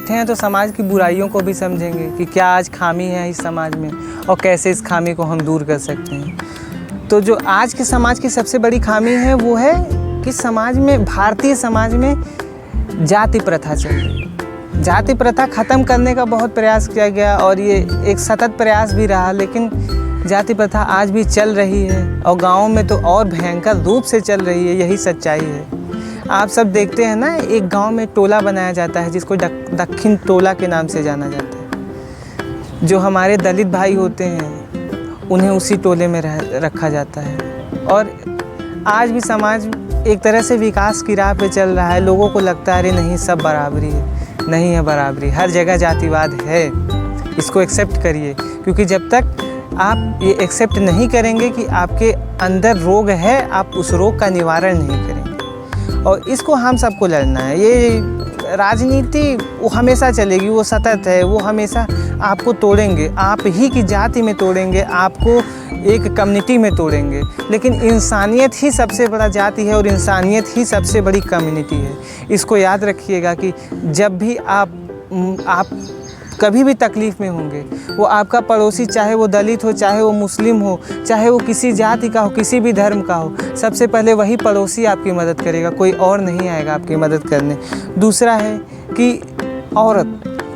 बैठे हैं तो समाज की बुराइयों को भी समझेंगे कि क्या आज खामी है इस समाज में और कैसे इस खामी को हम दूर कर सकते हैं। तो जो आज के समाज की सबसे बड़ी खामी है वो है कि समाज में, भारतीय समाज में जाति प्रथा चल रही है। जाति प्रथा ख़त्म करने का बहुत प्रयास किया गया और ये एक सतत प्रयास भी रहा, लेकिन जाति प्रथा आज भी चल रही है और गाँव में तो और भयंकर रूप से चल रही है। यही सच्चाई है। आप सब देखते हैं ना, एक गांव में टोला बनाया जाता है जिसको दक्षिण टोला के नाम से जाना जाता है। जो हमारे दलित भाई होते हैं उन्हें उसी टोले में रखा जाता है। और आज भी समाज एक तरह से विकास की राह पे चल रहा है। लोगों को लगता है अरे नहीं, सब बराबरी है। नहीं है बराबरी, हर जगह जातिवाद है। इसको एक्सेप्ट करिए, क्योंकि जब तक आप ये एक्सेप्ट नहीं करेंगे कि आपके अंदर रोग है, आप उस रोग का निवारण नहीं करेंगे। और इसको हम सबको लड़ना है। ये राजनीति वो हमेशा चलेगी, वो सतत है, वो हमेशा आपको तोड़ेंगे, आप ही की जाति में तोड़ेंगे, आपको एक कम्युनिटी में तोड़ेंगे। लेकिन इंसानियत ही सबसे बड़ा जाति है और इंसानियत ही सबसे बड़ी कम्युनिटी है। इसको याद रखिएगा कि जब भी आप कभी भी तकलीफ़ में होंगे, वो आपका पड़ोसी, चाहे वो दलित हो, चाहे वो मुस्लिम हो, चाहे वो किसी जाति का हो, किसी भी धर्म का हो, सबसे पहले वही पड़ोसी आपकी मदद करेगा, कोई और नहीं आएगा आपकी मदद करने। दूसरा है कि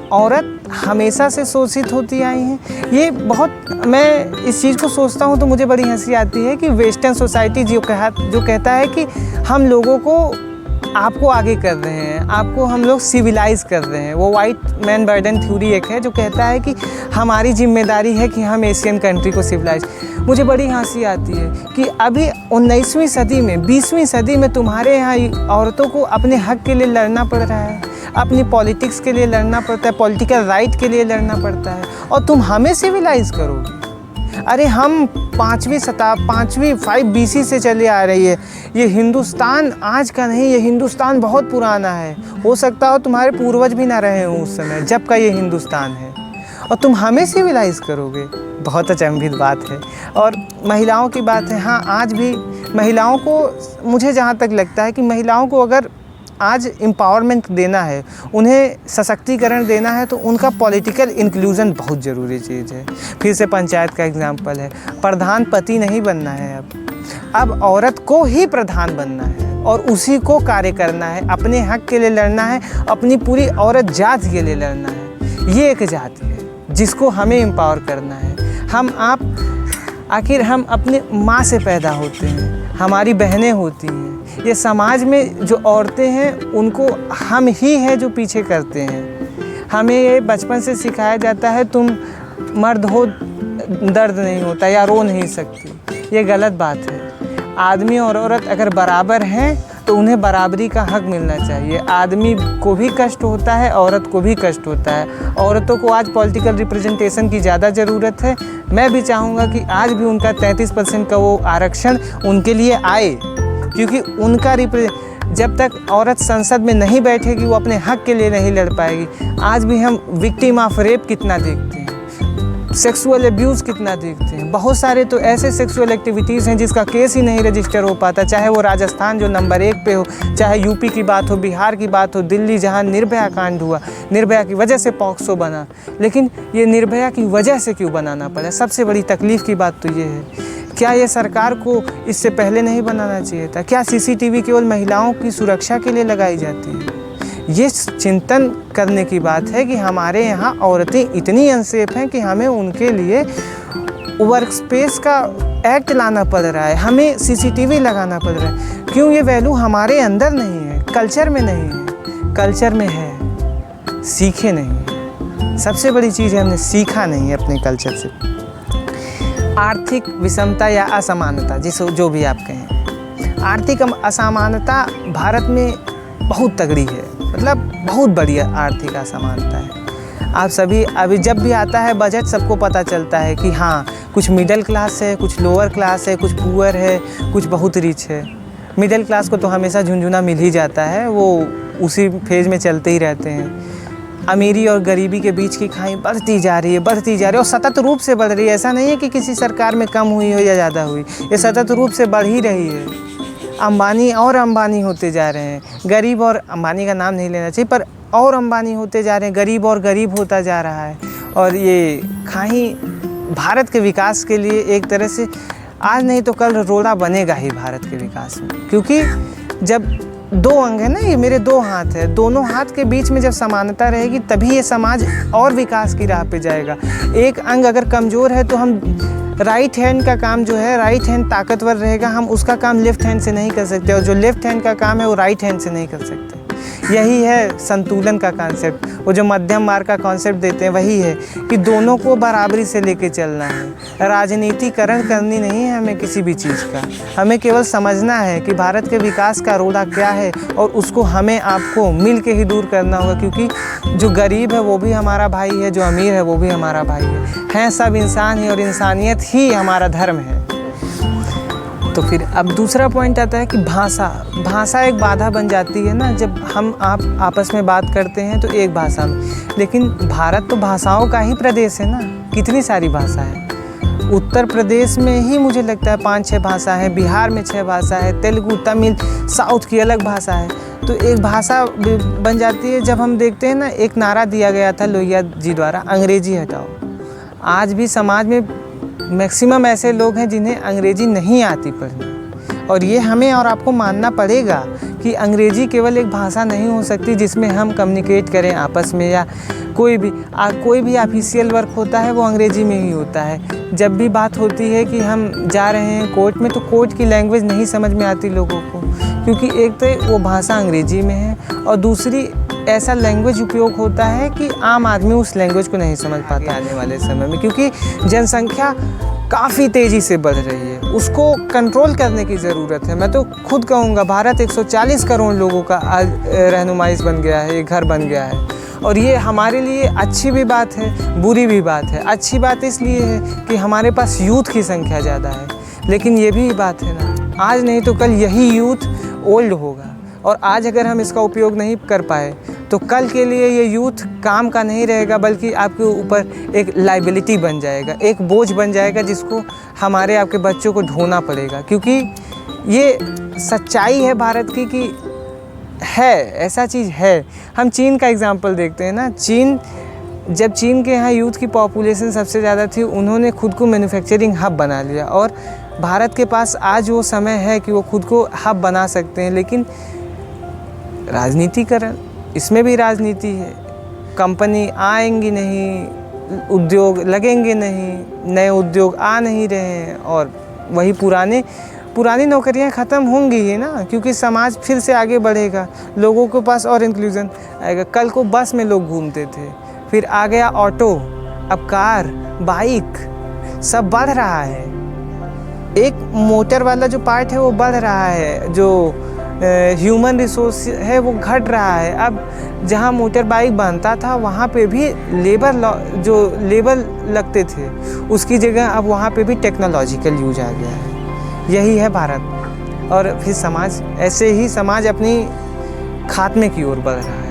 औरत हमेशा से शोषित होती आई हैं। ये बहुत, मैं इस चीज़ को सोचता हूँ तो मुझे बड़ी हंसी आती है कि वेस्टर्न सोसाइटी जो कहता है कि हम लोगों को, आपको आगे कर रहे हैं, आपको हम लोग सिविलाइज़ कर रहे हैं। वो वाइट मैन बर्डन थ्योरी एक है जो कहता है कि हमारी जिम्मेदारी है कि हम एशियन कंट्री को सिविलाइज। मुझे बड़ी हंसी आती है कि अभी 19वीं सदी में, 20वीं सदी में तुम्हारे यहाँ औरतों को अपने हक के लिए लड़ना पड़ रहा है, अपनी पॉलिटिक्स के लिए लड़ना पड़ता है, पॉलिटिकल राइट के लिए लड़ना पड़ता है, और तुम हमें सिविलाइज़ करोगे। अरे हम 5 BC से चले आ रही है। ये हिंदुस्तान आज का नहीं, ये हिंदुस्तान बहुत पुराना है। हो सकता हो तुम्हारे पूर्वज भी ना रहे हों उस समय जब का ये हिंदुस्तान है, और तुम हमें सिविलाइज़ करोगे। बहुत अचंभित बात है। और महिलाओं की बात है, हाँ आज भी महिलाओं को, मुझे जहाँ तक लगता है कि महिलाओं को अगर आज एम्पावरमेंट देना है, उन्हें सशक्तिकरण देना है, तो उनका पॉलिटिकल इंक्लूज़न बहुत ज़रूरी चीज़ है। फिर से पंचायत का एग्जांपल है, प्रधान पति नहीं बनना है, अब औरत को ही प्रधान बनना है और उसी को कार्य करना है, अपने हक के लिए लड़ना है, अपनी पूरी औरत जाति के लिए लड़ना है। ये एक जाति है जिसको हमें एम्पावर करना है। आखिर हम अपने माँ से पैदा होते हैं, हमारी बहनें होती हैं। ये समाज में जो औरतें हैं उनको हम ही हैं जो पीछे करते हैं। हमें ये बचपन से सिखाया जाता है, तुम मर्द हो, दर्द नहीं होता या रो नहीं सकती। ये गलत बात है। आदमी और औरत अगर बराबर हैं तो उन्हें बराबरी का हक मिलना चाहिए। आदमी को भी कष्ट होता है, औरत को भी कष्ट होता है। औरतों को आज पॉलिटिकल रिप्रेजेंटेशन की ज़्यादा ज़रूरत है। मैं भी चाहूँगा कि आज भी उनका 33% का वो आरक्षण उनके लिए आए, क्योंकि उनका जब तक औरत संसद में नहीं बैठेगी वो अपने हक के लिए नहीं लड़ पाएगी। आज भी हम विक्टिम ऑफ रेप कितना देखते हैं, सेक्सुअल अब्यूज़ कितना देखते हैं। बहुत सारे तो ऐसे सेक्सुअल एक्टिविटीज़ हैं जिसका केस ही नहीं रजिस्टर हो पाता, चाहे वो राजस्थान जो नंबर 1 पे हो, चाहे यूपी की बात हो, बिहार की बात हो, दिल्ली जहाँ निर्भया कांड हुआ, निर्भया की वजह से पॉक्सो बना। लेकिन ये निर्भया की वजह से क्यों बनाना पड़ा? सबसे बड़ी तकलीफ़ की बात तो ये है। क्या ये सरकार को इससे पहले नहीं बनाना चाहिए था? क्या CCTV केवल महिलाओं की सुरक्षा के लिए लगाई जाती है? ये चिंतन करने की बात है कि हमारे यहाँ औरतें इतनी अनसेफ हैं कि हमें उनके लिए वर्क स्पेस का एक्ट लाना पड़ रहा है, हमें CCTV लगाना पड़ रहा है। क्यों? ये वैल्यू हमारे अंदर नहीं है, कल्चर में नहीं है। कल्चर में है, सीखे नहीं है। सबसे बड़ी चीज़ है, हमने सीखा नहीं है अपने कल्चर से। आर्थिक विषमता या असमानता, जो भी आप कहें, आर्थिक असमानता भारत में बहुत तगड़ी है, मतलब बहुत बड़ी आर्थिक असमानता है। आप सभी अभी जब भी आता है बजट, सबको पता चलता है कि हाँ कुछ मिडिल क्लास है, कुछ लोअर क्लास है, कुछ पुअर है, कुछ बहुत रिच है। मिडिल क्लास को तो हमेशा झुंझुना मिल ही जाता है, वो उसी फेज में चलते ही रहते हैं। अमीरी और गरीबी के बीच की खाई बढ़ती जा रही है और सतत रूप से बढ़ रही है। ऐसा नहीं है कि किसी सरकार में कम हुई हो या ज़्यादा हुई, ये सतत रूप से बढ़ ही रही है। अंबानी और अंबानी होते जा रहे हैं। गरीब और अंबानी का नाम नहीं लेना चाहिए, पर और अंबानी होते जा रहे हैं, गरीब और गरीब होता जा रहा है। और ये कहीं भारत के विकास के लिए एक तरह से आज नहीं तो कल रोड़ा बनेगा ही भारत के विकास में, क्योंकि जब दो अंग है ना, ये मेरे दो हाथ है, दोनों हाथ के बीच में जब समानता रहेगी तभी ये समाज और विकास की राह पे जाएगा। एक अंग अगर कमज़ोर है तो हम राइट हैंड का काम जो है, राइट हैंड ताकतवर रहेगा, हम उसका काम लेफ़्ट हैंड से नहीं कर सकते, और जो लेफ़्ट हैंड का काम है वो राइट हैंड से नहीं कर सकते। यही है संतुलन का कॉन्सेप्ट। वो जो मध्यम मार्ग का कॉन्सेप्ट देते हैं वही है कि दोनों को बराबरी से लेके चलना है। राजनीतिकरण करनी नहीं है हमें किसी भी चीज़ का, हमें केवल समझना है कि भारत के विकास का रोड़ा क्या है और उसको हमें आपको मिल के ही दूर करना होगा, क्योंकि जो गरीब है वो भी हमारा भाई है, जो अमीर है वो भी हमारा भाई है सब इंसान ही, और इंसानियत ही हमारा धर्म है। तो फिर अब दूसरा पॉइंट आता है कि भाषा एक बाधा बन जाती है ना, जब हम आप आपस में बात करते हैं तो एक भाषा में। लेकिन भारत तो भाषाओं का ही प्रदेश है ना, कितनी सारी भाषा है। उत्तर प्रदेश में ही मुझे लगता है 5-6 भाषा है, बिहार में 6 भाषा है, तेलुगु, तमिल, साउथ की अलग भाषा है। तो एक भाषा बन जाती है। जब हम देखते हैं ना, एक नारा दिया गया था लोहिया जी द्वारा, अंग्रेजी हटाओ। आज भी समाज में मैक्सिमम ऐसे लोग हैं जिन्हें अंग्रेजी नहीं आती पढ़नी, और ये हमें और आपको मानना पड़ेगा कि अंग्रेजी केवल एक भाषा नहीं हो सकती जिसमें हम कम्युनिकेट करें आपस में, या कोई भी ऑफिशियल वर्क होता है वो अंग्रेजी में ही होता है। जब भी बात होती है कि हम जा रहे हैं कोर्ट में, तो कोर्ट की लैंग्वेज नहीं समझ में आती लोगों को, क्योंकि एक तो वो भाषा अंग्रेजी में है, और दूसरी ऐसा लैंग्वेज उपयोग होता है कि आम आदमी उस लैंग्वेज को नहीं समझ पाता आने वाले समय में, क्योंकि जनसंख्या काफ़ी तेज़ी से बढ़ रही है, उसको कंट्रोल करने की ज़रूरत है। मैं तो खुद कहूँगा भारत 140 करोड़ लोगों का आज रहनुमाइश बन गया है, एक घर बन गया है, और ये हमारे लिए अच्छी भी बात है, बुरी भी बात है। अच्छी बात इसलिए है कि हमारे पास यूथ की संख्या ज़्यादा है, लेकिन ये भी बात है ना, आज नहीं तो कल यही यूथ ओल्ड होगा, और आज अगर हम इसका उपयोग नहीं कर पाए तो कल के लिए ये यूथ काम का नहीं रहेगा, बल्कि आपके ऊपर एक लाइबिलिटी बन जाएगा, एक बोझ बन जाएगा जिसको हमारे आपके बच्चों को ढोना पड़ेगा। क्योंकि ये सच्चाई है भारत की कि है, ऐसा चीज़ है। हम चीन का एग्जांपल देखते हैं ना, जब चीन के यहाँ यूथ की पॉपुलेशन सबसे ज़्यादा थी, उन्होंने खुद को मैन्युफैक्चरिंग हब बना लिया, और भारत के पास आज वो समय है कि वो खुद को हब बना सकते हैं। लेकिन राजनीतिकरण, इसमें भी राजनीति है। कंपनी आएंगी नहीं, उद्योग लगेंगे नहीं, नए उद्योग आ नहीं रहे हैं, और वही पुरानी नौकरियां ख़त्म होंगी ही ना, क्योंकि समाज फिर से आगे बढ़ेगा, लोगों के पास और इंक्लूजन आएगा। कल को बस में लोग घूमते थे, फिर आ गया ऑटो, अब कार, बाइक, सब बढ़ रहा है। एक मोटर वाला जो पार्ट है वो बढ़ रहा है, जो ह्यूमन रिसोर्स है वो घट रहा है। अब जहाँ मोटर बाइक बनता था वहाँ पे भी लेबर लगते थे, उसकी जगह अब वहाँ पे भी टेक्नोलॉजिकल यूज आ गया है। यही है भारत, और फिर समाज ऐसे ही समाज अपनी खात्मे की ओर बढ़ रहा है।